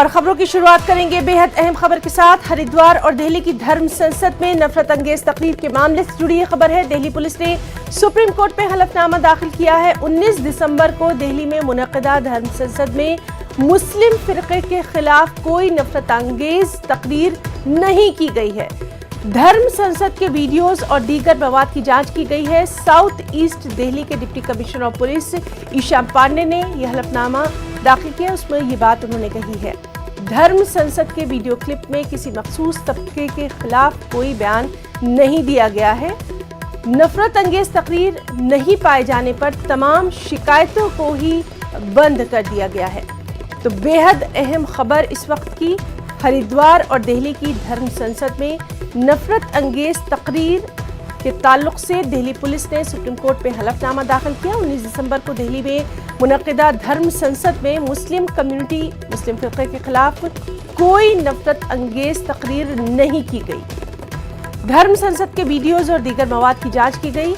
और खबरों की शुरुआत करेंगे बेहद अहम खबर के साथ। हरिद्वार और दिल्ली की धर्म संसद में नफरत अंगेज तकरीर के मामले से जुड़ी यह खबर है। दिल्ली पुलिस ने सुप्रीम कोर्ट में हलफनामा दाखिल किया है। 19 दिसंबर को दिल्ली में मुनक्किदा धर्म संसद में मुस्लिम फिरके के खिलाफ कोई नफरत अंगेज तकरीर नहीं की गई है। धर्म संसद के वीडियोज और दीगर मवाद की जांच की गई है। साउथ ईस्ट दिल्ली के deputy commissioner of police Isha Pandey ने यह हलफनामा दाखिल किया। उसमें ये बात उन्होंने कही है, धर्म संसद के वीडियो क्लिप में किसी मखसूस तबके के खिलाफ कोई बयान नहीं दिया गया है। नफरत अंगेज तकरीर नहीं पाए जाने पर तमाम शिकायतों को ही बंद कर दिया गया है। तो बेहद अहम खबर इस वक्त की, हरिद्वार और दिल्ली की धर्म संसद में नफरत अंगेज तकरीर के ताल्लुक से दिल्ली पुलिस ने सुप्रीम कोर्ट में हलफनामा दाखिल किया। 19 दिसंबर को दिल्ली में मुनक्किदा धर्म संसद में मुस्लिम कम्युनिटी, मुस्लिम फिरके के खिलाफ कोई नफरत अंगेज तकरीर नहीं की गई। धर्म संसद के वीडियोज और दीगर मवाद की जांच की गई।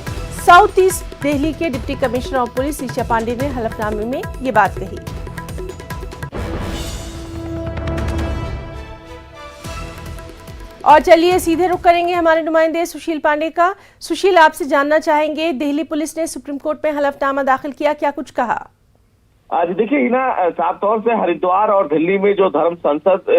साउथ ईस्ट दिल्ली के deputy commissioner of police Isha Pandey ने हलफनामे में ये बात कही। और चलिए सीधे रुख करेंगे हमारे नुमाइंदे सुशील पांडे का। सुशील, आपसे जानना चाहेंगे, दिल्ली पुलिस ने सुप्रीम कोर्ट में हलफनामा दाखिल किया, क्या कुछ कहा? आज देखिए हिना, साफ तौर से हरिद्वार और दिल्ली में जो धर्म संसद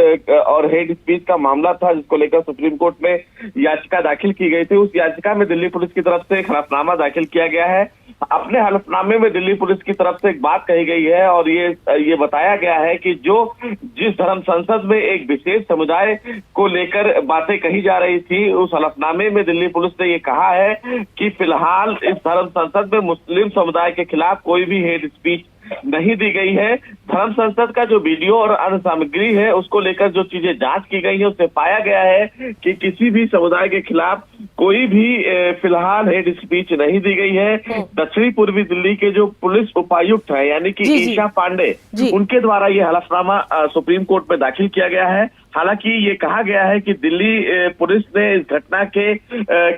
और हेट स्पीच का मामला था, जिसको लेकर सुप्रीम कोर्ट में याचिका दाखिल की गई थी, उस याचिका में दिल्ली पुलिस की तरफ से एक हलफनामा दाखिल किया गया है। अपने हलफनामे में दिल्ली पुलिस की तरफ से एक बात कही गई है और ये बताया गया है कि जिस धर्म संसद में एक विशेष समुदाय को लेकर बातें कही जा रही थी, उस हलफनामे में दिल्ली पुलिस ने ये कहा है कि फिलहाल इस धर्म संसद में मुस्लिम समुदाय के खिलाफ कोई भी हेट स्पीच नहीं दी गई है। धर्म संसद का जो वीडियो और अन्य सामग्री है, उसको लेकर जो चीजें जांच की गई है, उससे पाया गया है कि किसी भी समुदाय के खिलाफ कोई भी फिलहाल हेट स्पीच नहीं दी गई है। दक्षिणी पूर्वी दिल्ली के जो पुलिस उपायुक्त है, यानी कि ईशा पांडे, उनके द्वारा ये हलफनामा सुप्रीम कोर्ट में दाखिल किया गया है। हालांकि ये कहा गया है कि दिल्ली पुलिस ने इस घटना के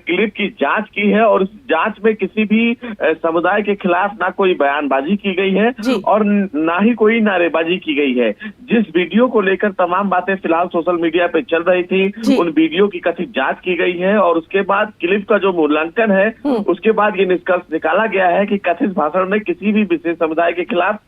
क्लिप की जांच की है और इस जांच में किसी भी समुदाय के खिलाफ ना कोई बयानबाजी की गई है और ना ही कोई नारेबाजी की गई है। जिस वीडियो को लेकर तमाम बातें फिलहाल सोशल मीडिया पे चल रही थी, उन वीडियो की कथित जांच की गई है और उसके बाद क्लिप का जो मूल्यांकन है, उसके बाद ये निष्कर्ष निकाला गया है कि कथित भाषण में किसी भी विशेष समुदाय के खिलाफ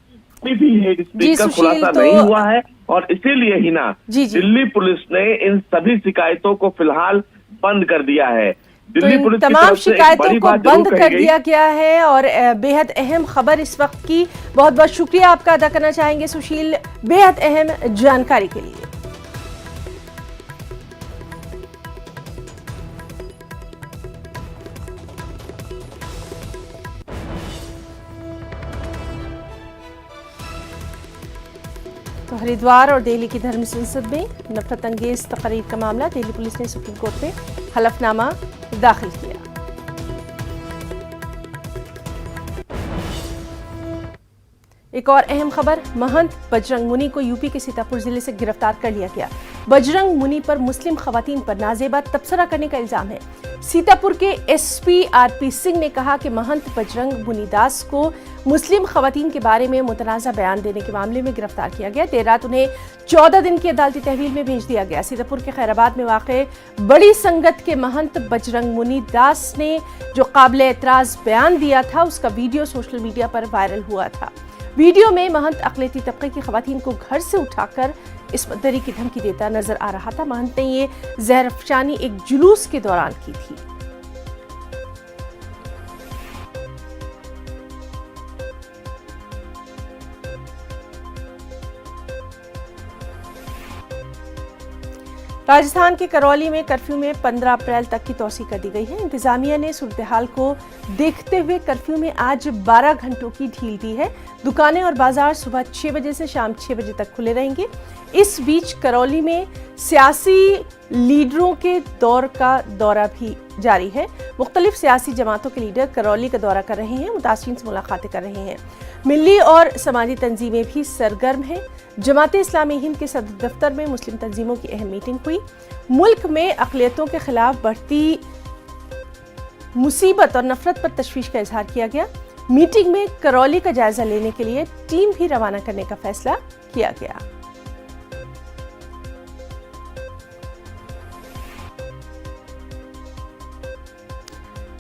कोई भी हेट स्पीच का खुलासा नहीं हुआ है और इसीलिए ही ना दिल्ली पुलिस ने इन सभी शिकायतों को फिलहाल बंद कर दिया है। दिल्ली पुलिस तमाम शिकायतों को बंद कर दिया गया है और बेहद अहम खबर इस वक्त की। बहुत बहुत शुक्रिया आपका अदा करना चाहेंगे सुशील, बेहद अहम जानकारी के लिए। तो हरिद्वार और दिल्ली की धर्म संसद में नफरत अंगेज तकरीर का मामला, दिल्ली पुलिस ने सुप्रीम कोर्ट में हलफनामा दाखिल किया। एक और अहम खबर, महंत बजरंग मुनि को यूपी के सीतापुर जिले से गिरफ्तार कर लिया गया। बजरंग मुनि पर मुस्लिम खवातीन पर नाजेबा तबसरा करने का इल्जाम है। सीतापुर के एसपी आरपी सिंह ने कहा कि महंत बजरंग मुनिदास को मुस्लिम खवातीन के बारे में मुतनाज़ा बयान देने के मामले में गिरफ्तार किया गया। देर रात उन्हें 14 दिन की अदालती तहवील में भेज दिया गया। सीतापुर के खैराबाद में वाक़े बड़ी संगत के महंत बजरंग मुनिदास ने जो काबिल एतराज़ बयान दिया था, उसका वीडियो सोशल मीडिया पर वायरल हुआ था। वीडियो में महंत अक़लियती तबके की खवातीन को घर से उठाकर इस्मतदरी की धमकी देता नजर आ रहा था। महंत ने ये जहर अफशानी एक जुलूस के दौरान की थी। राजस्थान के करौली में कर्फ्यू में 15 अप्रैल तक की तौसी कर दी गई है। इंतजामिया ने सूरत हाल को देखते हुए कर्फ्यू में आज 12 घंटों की ढील दी है। दुकानें और बाजार सुबह 6 बजे से शाम 6 बजे तक खुले रहेंगे। इस बीच करौली में सियासी लीडरों के दौरा भी जारी है। मुख्तलिफ सियासी जमातों के लीडर करौली का दौरा कर रहे हैं, मुतासिरीन से मुलाकातें कर रहे हैं। मिली और समाजी तंजीमें भी सरगर्म हैं। जमात इस्लामी हिंद के सदर दफ्तर में मुस्लिम तंजीमों की अहम मीटिंग हुई। मुल्क में अक़लियतों के खिलाफ बढ़ती मुसीबत और नफरत पर तशवीश का इजहार किया गया। मीटिंग में करौली का जायजा लेने के लिए टीम भी रवाना करने का फैसला किया गया।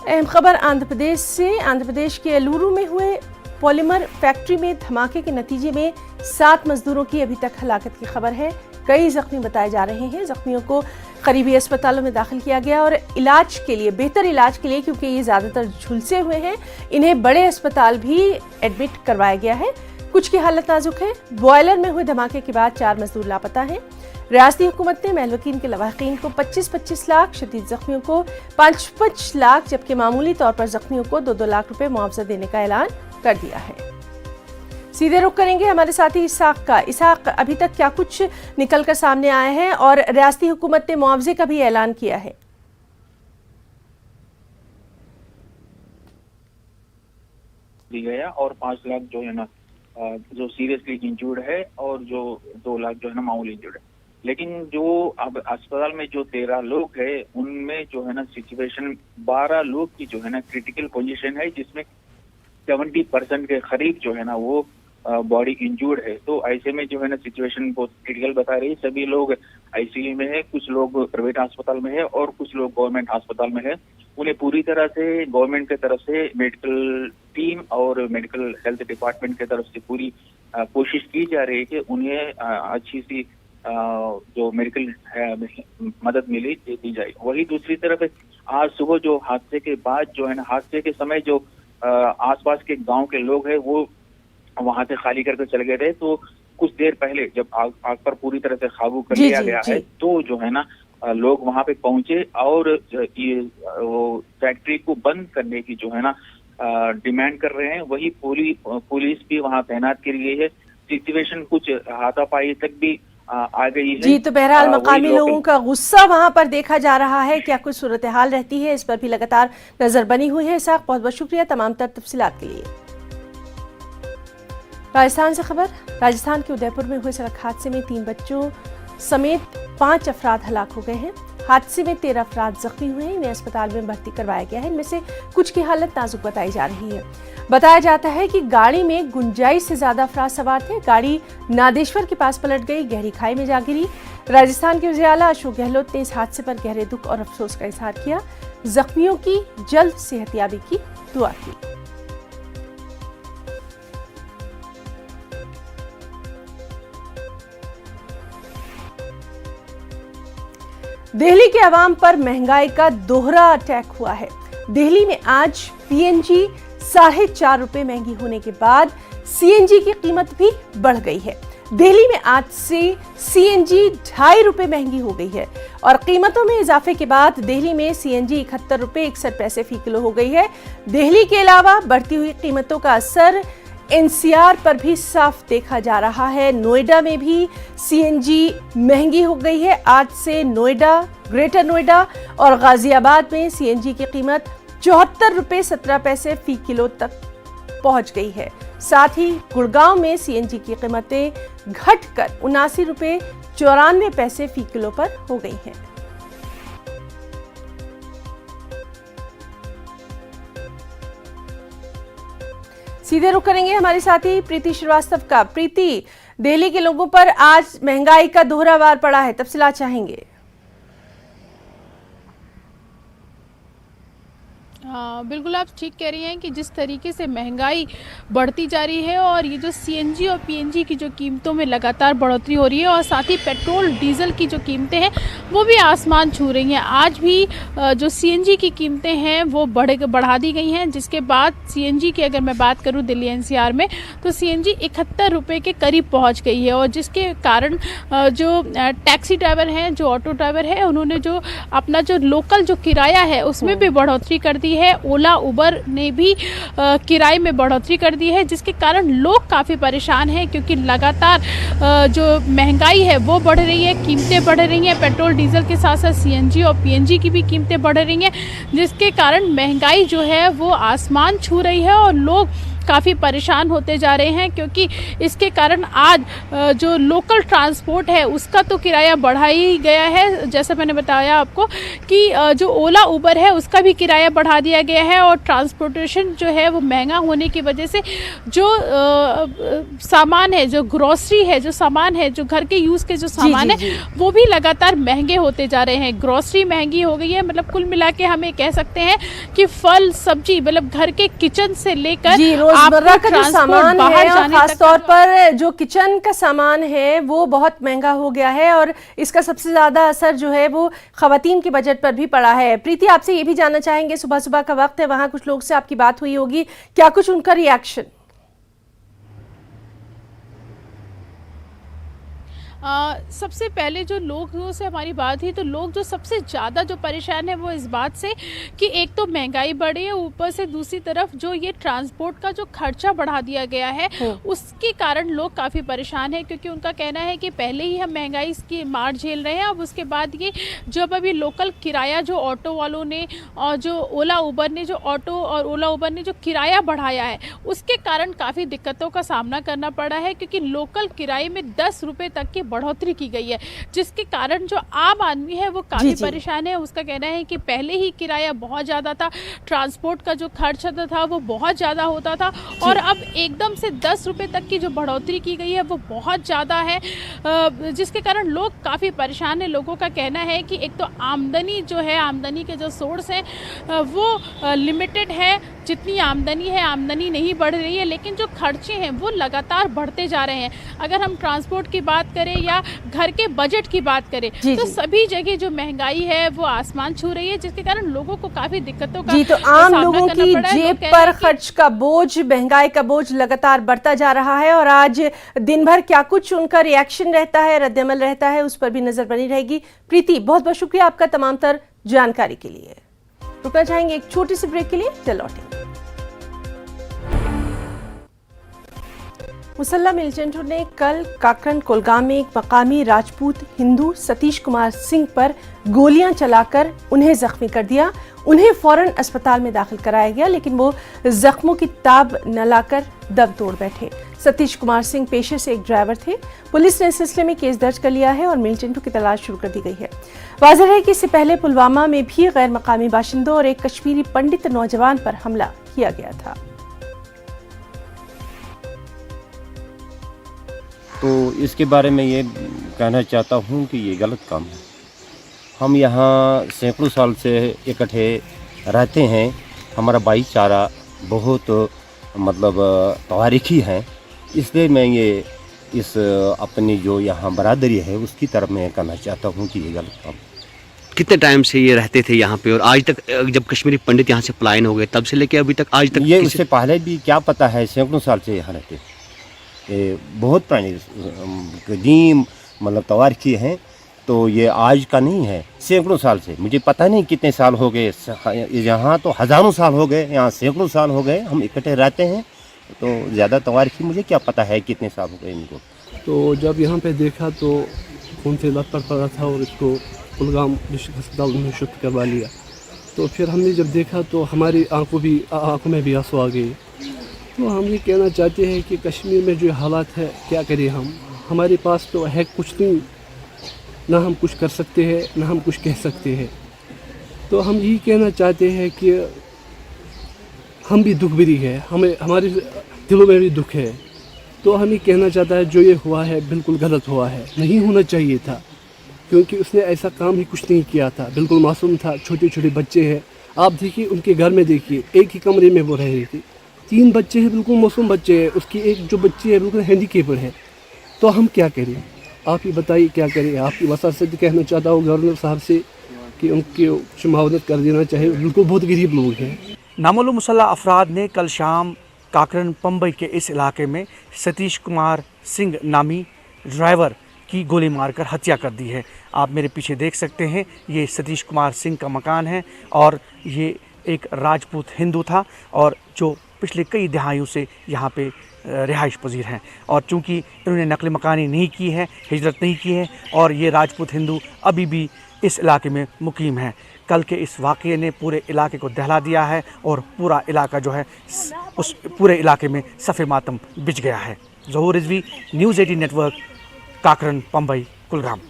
अहम खबर आंध्र प्रदेश से। आंध्र प्रदेश के एलुरु में हुए पॉलीमर फैक्ट्री में धमाके के नतीजे में 7 मजदूरों की अभी तक हलाकत की खबर है। कई जख्मी बताए जा रहे हैं। जख्मियों को करीबी अस्पतालों में दाखिल किया गया और इलाज के लिए, बेहतर इलाज के लिए, क्योंकि ये ज्यादातर झुलसे हुए हैं, इन्हें बड़े अस्पताल भी एडमिट करवाया गया है। कुछ की हालत नाजुक है। बॉयलर में हुए धमाके के बाद 4 मजदूर लापता हैं। रियासती हुकूमत ने महलवकीन के लवाहिकीन को 25-25 लाख, शदीद जख्मियों को 5-5 लाख, जबकि मामूली तौर पर जख्मियों को 2-2 लाख रुपए मुआवजा देने का ऐलान कर दिया है। सीधे रुख करेंगे हमारे साथी इसाक का। इसाक, अभी तक क्या कुछ निकल कर सामने आए हैं और रियासती हुकूमत ने मुआवजे का भी ऐलान किया है? दी गया और 5 लाख जो है ना जो सीरियसली इंजर्ड है और जो 2 लाख जो है ना मामूली इंजर्ड है। लेकिन जो अब अस्पताल में जो 13 लोग है उनमें जो है ना सिचुएशन 12 लोग की जो है ना क्रिटिकल पोजीशन है, जिसमें 70% के करीब जो है ना वो बॉडी इंजर्ड है। तो ऐसे में जो है ना सिचुएशन बहुत क्रिटिकल बता रही है। सभी लोग आईसीयू में है, कुछ लोग प्राइवेट अस्पताल में है और कुछ लोग गवर्नमेंट अस्पताल में है। उन्हें पूरी तरह से गवर्नमेंट की तरफ से मेडिकल टीम और मेडिकल हेल्थ डिपार्टमेंट की तरफ से पूरी कोशिश की जा रही है कि उन्हें अच्छी सी जो मेडिकल मदद मिली दी जाए। वही दूसरी तरफ आज सुबह जो हादसे के बाद जो है ना, हादसे के समय जो आसपास के गांव के लोग हैं वो वहां से खाली करके चले गए थे। तो कुछ देर पहले जब आग पर पूरी तरह से काबू कर लिया गया है, तो जो है ना लोग वहां पे पहुंचे और ये वो फैक्ट्री को बंद करने की जो है ना डिमांड कर रहे हैं। वही पुलिस भी वहां तैनात की गई है। सिचुएशन कुछ हाथापाई तक भी आ गई है। जी, तो बहरहाल मकामी लोगों का गुस्सा वहां पर देखा जा रहा है। क्या कुछ सूरत हाल रहती है, इस पर भी लगातार नजर बनी हुई है। इसाक, बहुत बहुत शुक्रिया तमाम तर तफसीलात के लिए। राजस्थान से खबर। राजस्थान के उदयपुर में हुए सड़क हादसे में 3 बच्चों समेत 5 अफराद हलाक हो गए हैं। हादसे में 13 अफराद जख्मी हुए हैं। इन्हें अस्पताल में भर्ती करवाया गया है। इनमें से कुछ की हालत नाजुक बताई जा रही है। बताया जाता है कि गाड़ी में गुंजाइश से ज्यादा अफराद सवार थे। गाड़ी नादेश्वर के पास पलट गई, गहरी खाई में जा गिरी। राजस्थान के वज़ीर आला अशोक गहलोत ने इस हादसे पर गहरे दुख और अफसोस का इजहार किया। जख्मियों की जल्द सेहतयाबी की दुआ की। दिल्ली के अवाम पर महंगाई का दोहरा अटैक हुआ है। दिल्ली में आज पीएनजी 4.5 रुपए महंगी होने के बाद सीएनजी की कीमत भी बढ़ गई है। दिल्ली में आज से सीएनजी 2.5 रुपए महंगी हो गई है और कीमतों में इजाफे के बाद दिल्ली में सीएनजी 71 रुपए 61 पैसे फी किलो हो गई है। दिल्ली के अलावा बढ़ती हुई कीमतों का असर एनसीआर पर भी साफ देखा जा रहा है। नोएडा में भी सीएनजी महंगी हो गई है। आज से नोएडा, ग्रेटर नोएडा और गाजियाबाद में सीएनजी की कीमत 74 रुपए 17 पैसे फी किलो तक पहुंच गई है। साथ ही गुड़गांव में सीएनजी की कीमतें घटकर 79 रुपए 94 पैसे फी किलो पर हो गई हैं। सीधे रुख करेंगे हमारे साथी प्रीति श्रीवास्तव का। प्रीति, दिल्ली के लोगों पर आज महंगाई का दोहरा वार पड़ा है, तफसीलात चाहेंगे। हाँ, बिल्कुल आप ठीक कह रही हैं कि जिस तरीके से महंगाई बढ़ती जा रही है और ये जो सीएनजी और पीएनजी की जो कीमतों में लगातार बढ़ोतरी हो रही है और साथ ही पेट्रोल डीजल की जो कीमतें हैं वो भी आसमान छू रही हैं। आज भी जो सीएनजी की कीमतें हैं वो बढ़ा दी गई हैं, जिसके बाद सीएनजी की अगर मैं बात करूँ दिल्ली एनसीआर में तो सीएनजी 71 रुपये के करीब पहुँच गई है। और जिसके कारण जो टैक्सी ड्राइवर हैं, जो ऑटो ड्राइवर है, उन्होंने जो अपना जो लोकल जो किराया है उसमें भी बढ़ोतरी कर दी है। ओला उबर ने भी किराए में बढ़ोतरी कर दी है, जिसके कारण लोग काफ़ी परेशान हैं क्योंकि लगातार जो महंगाई है वो बढ़ रही है, कीमतें बढ़ रही हैं। पेट्रोल डीजल के साथ साथ सीएनजी और पीएनजी की भी कीमतें बढ़ रही हैं, जिसके कारण महंगाई जो है वो आसमान छू रही है और लोग काफ़ी परेशान होते जा रहे हैं, क्योंकि इसके कारण आज जो लोकल ट्रांसपोर्ट है उसका तो किराया बढ़ा ही गया है। जैसा मैंने बताया आपको कि जो ओला उबर है उसका भी किराया बढ़ा दिया गया है, और ट्रांसपोर्टेशन जो है वो महंगा होने की वजह से जो सामान है, जो ग्रोसरी है, जो सामान है, जो घर के यूज़ के जो सामान है वो भी लगातार महंगे होते जा रहे हैं। ग्रोसरी महंगी हो गई है, मतलब कुल मिला के हमें कह सकते हैं कि फल सब्जी, मतलब घर के किचन से लेकर रोजमर्रा का जो सामान है, और खास तौर पर जो किचन का सामान है वो बहुत महंगा हो गया है, और इसका सबसे ज्यादा असर जो है वो खवातीन के बजट पर भी पड़ा है। प्रीति, आपसे ये भी जानना चाहेंगे, सुबह सुबह का वक्त है, वहां कुछ लोग से आपकी बात हुई होगी, क्या कुछ उनका रिएक्शन? सबसे पहले जो लोगों से हमारी बात हुई, तो लोग जो सबसे ज़्यादा जो परेशान है वो इस बात से कि एक तो महंगाई बढ़ी है, ऊपर से दूसरी तरफ जो ये ट्रांसपोर्ट का जो खर्चा बढ़ा दिया गया है उसके कारण लोग काफ़ी परेशान हैं, क्योंकि उनका कहना है कि पहले ही हम महंगाई की मार झेल रहे हैं, अब उसके बाद ये जब अभी लोकल किराया जो ऑटो वालों ने और जो ओला उबर ने जो ऑटो और ओला उबर ने जो किराया बढ़ाया है उसके कारण काफ़ी दिक्कतों का सामना करना पड़ा है, क्योंकि लोकल किराए में 10 रुपये तक की बढ़ोतरी की गई है, जिसके कारण जो आम आदमी है वो काफी परेशान है। उसका कहना है कि पहले ही किराया बहुत ज्यादा था, ट्रांसपोर्ट का जो खर्च था वो बहुत ज्यादा होता था, और अब एकदम से 10 रुपए तक की जो बढ़ोतरी की गई है वो बहुत ज्यादा है, जिसके कारण लोग काफी परेशान है। लोगों का कहना है कि एक तो आमदनी जो है, आमदनी के जो सोर्स है वो लिमिटेड है, जितनी आमदनी है आमदनी नहीं बढ़ रही है, लेकिन जो खर्चे हैं वो लगातार बढ़ते जा रहे हैं। अगर हम ट्रांसपोर्ट की बात करें या घर के बजट की बात करें तो सभी जगह जो महंगाई है वो आसमान छू रही है, जिसके कारण लोगों को काफी दिक्कतों का तो आम लोगों की जेब पर खर्च का बोझ, महंगाई का बोझ लगातार बढ़ता जा रहा है, और आज दिन भर क्या कुछ उनका रिएक्शन रहता है, रद्दअमल रहता है, उस पर भी नजर बनी रहेगी। प्रीति, बहुत बहुत शुक्रिया आपका तमाम तर जानकारी के लिए। रुकना चाहेंगे एक छोटी सी ब्रेक के लिए, चल लौटेंगे। मुसल्ला मिलिटेंटों ने कल काकरन कोलगाम में एक मकामी राजपूत हिंदू सतीश कुमार सिंह पर गोलियां चलाकर उन्हें जख्मी कर दिया। उन्हें फौरन अस्पताल में दाखिल कराया गया, लेकिन वो जख्मों की ताब न लाकर दम तोड़ बैठे। सतीश कुमार सिंह पेशे से एक ड्राइवर थे। पुलिस ने इस सिलसिले में केस दर्ज कर लिया है और मिलिटेंटों की तलाश शुरू कर दी गई है। वाज़ेह है कि इससे पहले पुलवामा में भी गैर मकामी बाशिंदों और एक कश्मीरी पंडित नौजवान पर हमला किया गया था। तो इसके बारे में ये कहना चाहता हूँ कि ये गलत काम है। हम यहाँ सैकड़ों साल से इकट्ठे रहते हैं, हमारा भाईचारा बहुत मतलब तारीखी है, इसलिए मैं ये इस अपनी जो यहाँ बरादरी है उसकी तरफ मैं कहना चाहता हूँ कि ये गलत काम। कितने टाइम से ये रहते थे यहाँ पे, और आज तक जब कश्मीरी पंडित यहाँ से पलायन हो गए तब से लेके अभी तक आज तक? ये उससे पहले भी क्या पता है, सैकड़ों साल से यहाँ रहते, ये बहुत पुरानी कदीम मतलब तवारीखी हैं, तो ये आज का नहीं है, सैकड़ों साल से। मुझे पता नहीं कितने साल हो गए, यहाँ तो हज़ारों साल हो गए, यहाँ सैकड़ों साल हो गए, हम इकट्ठे रहते हैं, तो ज़्यादा तवारीखी मुझे क्या पता है कितने साल हो गए इनको। तो जब यहाँ पे देखा तो खून से लथपथ पड़ा था और इसको कुलगाम डिस्ट्रिक्ट अस्पताल में शिफ्ट करवा लिया। तो फिर हमने जब देखा तो हमारी आंखों में भी आंसू आ गए। तो हम ये कहना चाहते हैं कि कश्मीर में जो हालात है क्या करें हम, हमारे पास तो है कुछ नहीं, ना हम कुछ कर सकते हैं ना हम कुछ कह सकते हैं। तो हम यही कहना चाहते हैं कि हम भी दुख भरी है, हमारे दिलों में भी दुख है। तो हम ये कहना चाहता है जो ये हुआ है बिल्कुल गलत हुआ है, नहीं होना चाहिए था, क्योंकि उसने ऐसा काम ही कुछ नहीं किया था, बिल्कुल मासूम था। छोटे छोटे बच्चे हैं, आप देखिए उनके घर में, देखिए एक ही कमरे में वो रह रही थी, 3 बच्चे हैं, बिल्कुल मासूम बच्चे हैं, उसकी एक जो बच्ची है बिल्कुल हैंडीकेपर है। तो हम क्या करें, आप ही बताइए क्या करें। आपकी वसात से कहना चाहता हूँ गवर्नर साहब से कि उनकी कुछ मुआवजत कर देना चाहिए, बिल्कुल बहुत गरीब लोग हैं। नामालूम मुसल्लह अफराद ने कल शाम काकरन पंबई के इस इलाके में सतीश कुमार सिंह नामी ड्राइवर की गोली मारकर हत्या कर दी है। आप मेरे पीछे देख सकते हैं, ये सतीश कुमार सिंह का मकान है और ये एक राजपूत हिंदू था और जो पिछले कई दहाइयों से यहाँ पे रिहाइश पजीर हैं, और चूँकि इन्होंने नकल मकानी नहीं की है, हिजरत नहीं की है, और ये राजपूत हिंदू अभी भी इस इलाके में मुकीम हैं। कल के इस वाक़ये ने पूरे इलाके को दहला दिया है और पूरा इलाका जो है उस पूरे इलाके में सफ़े मातम बिछ गया है। ज़हूर रिजवी, न्यूज़ 18 नेटवर्क, काकरन, पंबई, कुलगाम।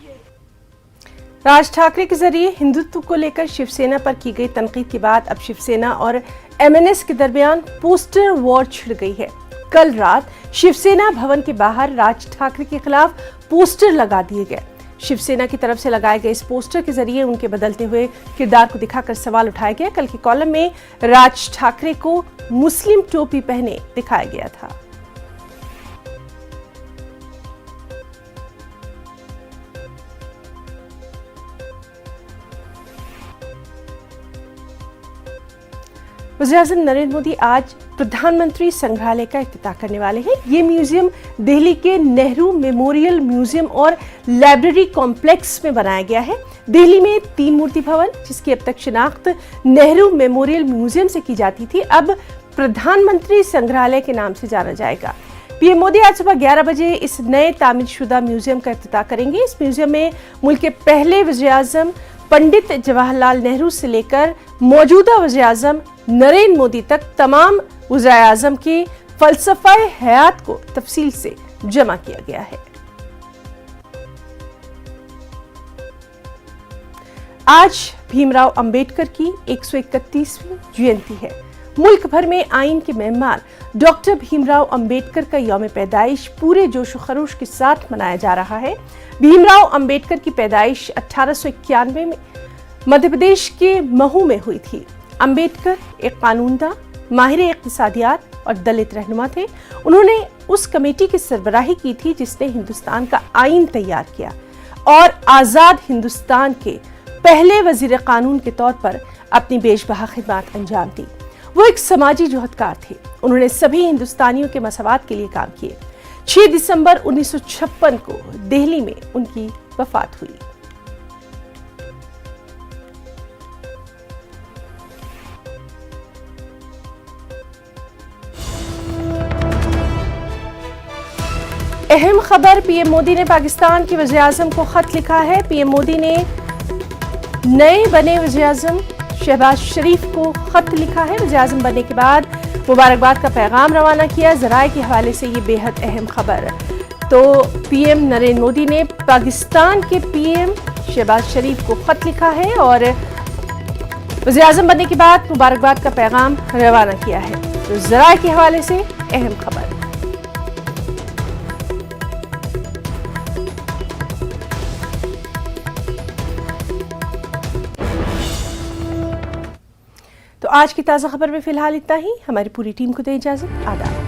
राज ठाकरे के जरिए हिंदुत्व को लेकर शिवसेना पर की गई तनकीद के बाद अब शिवसेना और एमएनएस के दरमियान पोस्टर वॉर छिड़ गई है। कल रात शिवसेना भवन के बाहर राज ठाकरे के खिलाफ पोस्टर लगा दिए गए। शिवसेना की तरफ से लगाए गए इस पोस्टर के जरिए उनके बदलते हुए किरदार को दिखाकर सवाल उठाया गया। कल के कॉलम में राज ठाकरे को मुस्लिम टोपी पहने दिखाया गया था। वज़ीर-ए-आज़म नरेंद्र मोदी आज प्रधानमंत्री संग्रहालय का इफ्तिताह करने वाले हैं। ये म्यूजियम दिल्ली के नेहरू मेमोरियल म्यूजियम और लाइब्रेरी कॉम्प्लेक्स में बनाया गया है। दिल्ली में 3 मूर्ति भवन, जिसकी अब तक शिनाख्त नेहरू मेमोरियल म्यूजियम से की जाती थी, अब प्रधानमंत्री संग्रहालय के नाम से जाना जाएगा। पीएम मोदी आज सुबह 11 बजे इस नए तामीरशुदा म्यूजियम का इफ्तिताह करेंगे। इस म्यूजियम में मुल्क के पहले वज़ीर-ए-आज़म पंडित जवाहरलाल नेहरू से लेकर मौजूदा वज़ीर-ए-आज़म नरेंद्र मोदी तक तमाम वज़ीर-ए-आज़म की फ़लसफ़ा-ए हयात को तफसील से जमा किया गया है। आज भीमराव अंबेडकर की 131वीं जयंती है। मुल्क भर में आइन के मेहमान डॉक्टर भीमराव अंबेडकर का यौम पैदाइश पूरे जोश व खरोश के साथ मनाया जा रहा है। भीमराव अंबेडकर की पैदाइश 1891 में मध्य प्रदेश के महू में हुई थी। अंबेडकर एक कानूनदा, माहिर इक़्तिसादियात और दलित रहनुमा थे। उन्होंने उस कमेटी की सरबराही की थी जिसने हिंदुस्तान का आइन तैयार किया और आज़ाद हिंदुस्तान के पहले वजीर कानून के तौर पर अपनी बेशबहा खिदमत अंजाम दी। वो एक समाजी जोहदकार थे। उन्होंने सभी हिंदुस्तानियों के मसवात के लिए काम किए। 6 दिसंबर 1956 को दिल्ली में उनकी वफात हुई। अहम खबर, पीएम मोदी ने पाकिस्तान के वज़ीर-ए-आज़म को खत लिखा है। पीएम मोदी ने नए बने वज़ीर-ए-आज़म शहबाज शरीफ को खत लिखा है। वज़ीर-ए-आज़म बनने के बाद मुबारकबाद का पैगाम रवाना किया। ज़राए के हवाले से ये बेहद अहम खबर। तो पीएम नरेंद्र मोदी ने पाकिस्तान के पीएम शहबाज शरीफ को खत लिखा है और वज़ीर-ए-आज़म बनने के बाद मुबारकबाद का पैगाम रवाना किया है। तो ज़राए के हवाले से अहम खबर। तो आज की ताज़ा खबर में फिलहाल इतना ही। हमारी पूरी टीम को दें इजाज़त। आदाब।